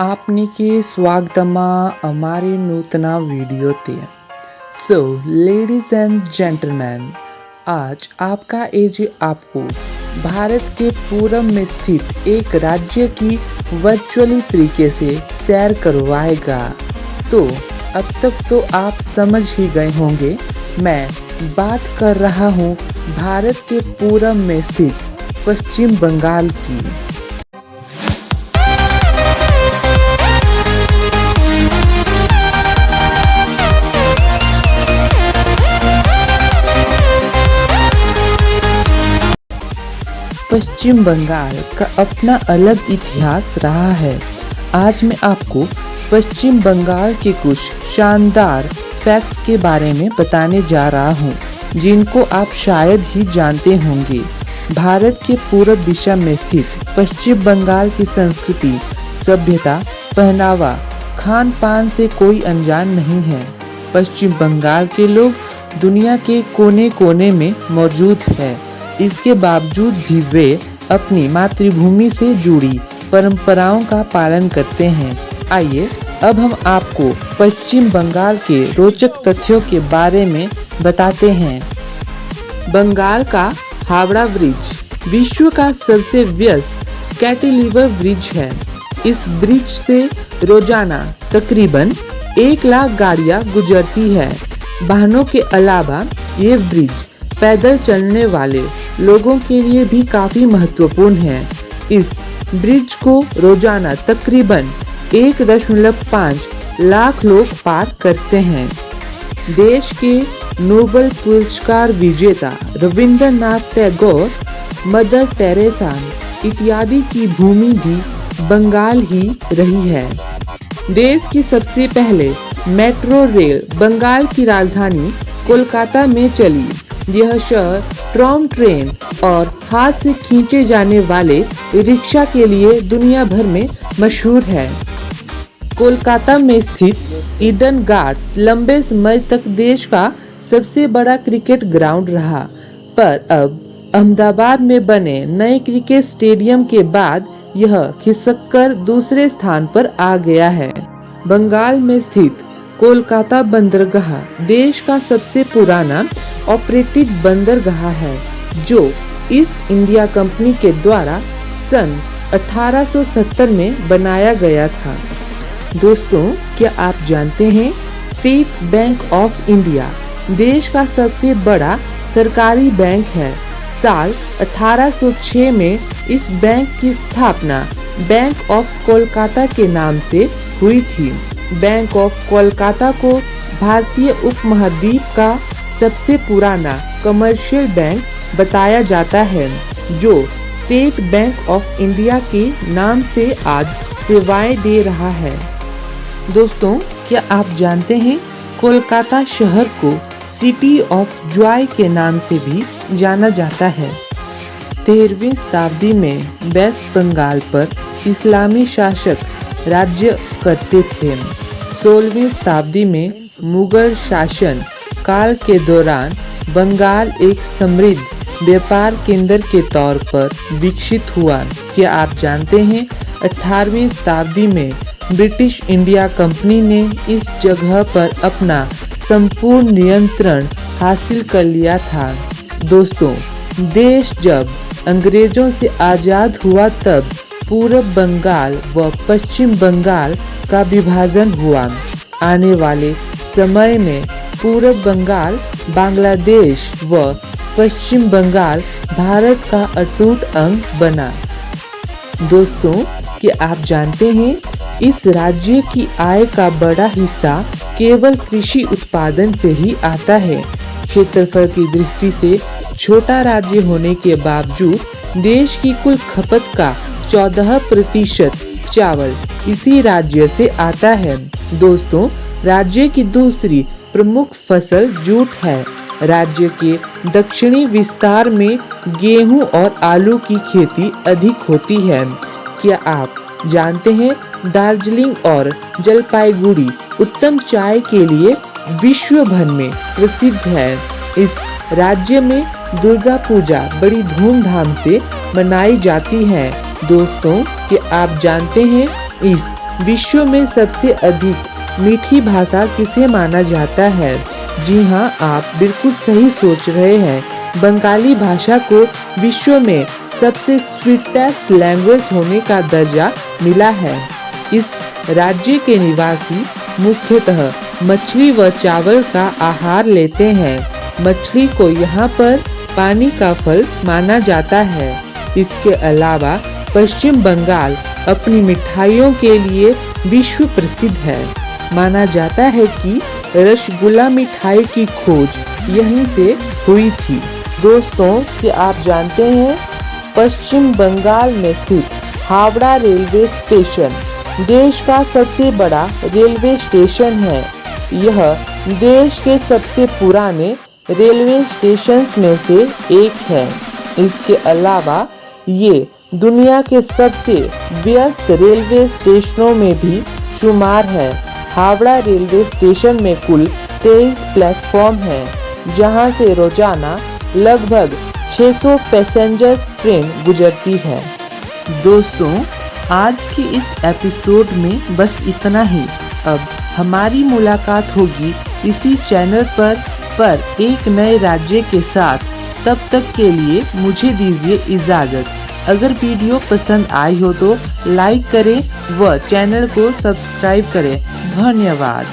आपनिके स्वागतमा हमारे नूतना वीडियोते। So ladies and gentleman, आज आपका एजे आपको भारत के पूरब में स्थित एक राज्य की वर्चुअली तरीके से सैर करवाएगा। तो अब तक तो आप समझ ही गए होंगे, मैं बात कर रहा हूँ भारत के पूरब में स्थित पश्चिम बंगाल की। पश्चिम बंगाल का अपना अलग इतिहास रहा है। आज मैं आपको पश्चिम बंगाल के कुछ शानदार फैक्ट्स के बारे में बताने जा रहा हूँ, जिनको आप शायद ही जानते होंगे। भारत के पूर्व दिशा में स्थित पश्चिम बंगाल की संस्कृति, सभ्यता, पहनावा, खान पान से कोई अनजान नहीं है। पश्चिम बंगाल के लोग दुनिया के कोने कोने में मौजूद है। इसके बावजूद भी वे अपनी मातृभूमि से जुड़ी परंपराओं का पालन करते हैं। आइए अब हम आपको पश्चिम बंगाल के रोचक तथ्यों के बारे में बताते हैं। बंगाल का हावड़ा ब्रिज विश्व का सबसे व्यस्त कैंटिलीवर ब्रिज है। इस ब्रिज से रोजाना तकरीबन 1 लाख गाड़ियां गुजरती है। वाहनों के अलावा ये ब्रिज पैदल चलने वाले लोगों के लिए भी काफी महत्वपूर्ण है। इस ब्रिज को रोजाना तकरीबन 1.5 लाख लोग पार करते हैं। देश के नोबेल पुरस्कार विजेता रविंद्रनाथ टैगोर, मदर टेरेसा इत्यादि की भूमि भी बंगाल ही रही है। देश की सबसे पहले मेट्रो रेल बंगाल की राजधानी कोलकाता में चली। यह शहर ट्राम ट्रेन और हाथ से खींचे जाने वाले रिक्शा के लिए दुनिया भर में मशहूर है। कोलकाता में स्थित ईडन गार्डन्स लंबे समय तक देश का सबसे बड़ा क्रिकेट ग्राउंड रहा, पर अब अहमदाबाद में बने नए क्रिकेट स्टेडियम के बाद यह खिसककर दूसरे स्थान पर आ गया है। बंगाल में स्थित कोलकाता बंदरगाह देश का सबसे पुराना ऑपरेटिव बंदरगाह है, जो ईस्ट इंडिया कंपनी के द्वारा सन 1870 में बनाया गया था। दोस्तों, क्या आप जानते हैं स्टेट बैंक ऑफ इंडिया देश का सबसे बड़ा सरकारी बैंक है। साल 1806 में इस बैंक की स्थापना बैंक ऑफ कोलकाता के नाम से हुई थी। बैंक ऑफ कोलकाता को भारतीय उपमहाद्वीप का सबसे पुराना कमर्शियल बैंक बताया जाता है, जो स्टेट बैंक ऑफ इंडिया के नाम से आज सेवाएं दे रहा है। दोस्तों, क्या आप जानते हैं कोलकाता शहर को सिटी ऑफ जॉय के नाम से भी जाना जाता है। 13वीं शताब्दी में वेस्ट बंगाल पर इस्लामी शासक राज्य करते थे। 16वीं शताब्दी में मुगल शासन काल के दौरान बंगाल एक समृद्ध व्यापार केंद्र के तौर पर विकसित हुआ। क्या आप जानते हैं 18वीं शताब्दी में ब्रिटिश इंडिया कंपनी ने इस जगह पर अपना संपूर्ण नियंत्रण हासिल कर लिया था। दोस्तों, देश जब अंग्रेजों से आजाद हुआ तब पूर्व बंगाल व पश्चिम बंगाल का विभाजन हुआ। आने वाले समय में पूर्व बंगाल बांग्लादेश व पश्चिम बंगाल भारत का अटूट अंग बना। दोस्तों, क्या आप जानते हैं इस राज्य की आय का बड़ा हिस्सा केवल कृषि उत्पादन से ही आता है। क्षेत्रफल की दृष्टि से छोटा राज्य होने के बावजूद देश की कुल खपत का 14% चावल इसी राज्य से आता है। दोस्तों, राज्य की दूसरी प्रमुख फसल जूट है। राज्य के दक्षिणी विस्तार में गेहूं और आलू की खेती अधिक होती है। क्या आप जानते हैं दार्जिलिंग और जलपाईगुड़ी उत्तम चाय के लिए विश्व भर में प्रसिद्ध है। इस राज्य में दुर्गा पूजा बड़ी धूमधाम से मनाई जाती है। दोस्तों, क्या आप जानते हैं इस विश्व में सबसे अधिक मीठी भाषा किसे माना जाता है? जी हाँ, आप बिल्कुल सही सोच रहे हैं। बंगाली भाषा को विश्व में सबसे स्वीटेस्ट लैंग्वेज होने का दर्जा मिला है। इस राज्य के निवासी मुख्यतः मछली व चावल का आहार लेते हैं। मछली को यहाँ पर पानी का फल माना जाता है। इसके अलावा पश्चिम बंगाल अपनी मिठाइयों के लिए विश्व प्रसिद्ध है। माना जाता है कि रसगुल्ला मिठाई की खोज यहीं से हुई थी। दोस्तों, क्या आप जानते हैं पश्चिम बंगाल में स्थित हावड़ा रेलवे स्टेशन देश का सबसे बड़ा रेलवे स्टेशन है। यह देश के सबसे पुराने रेलवे स्टेशंस में से एक है। इसके अलावा ये दुनिया के सबसे व्यस्त रेलवे स्टेशनों में भी शुमार है। हावड़ा रेलवे स्टेशन में कुल 23 प्लेटफॉर्म हैं, जहां से रोजाना लगभग 600 पैसेंजर्स ट्रेन गुजरती है। दोस्तों, आज के इस एपिसोड में बस इतना ही। अब हमारी मुलाकात होगी इसी चैनल पर एक नए राज्य के साथ। तब तक के लिए मुझे दीजिए इजाज़त। अगर वीडियो पसंद आई हो तो लाइक करें व चैनल को सब्सक्राइब करें। धन्यवाद।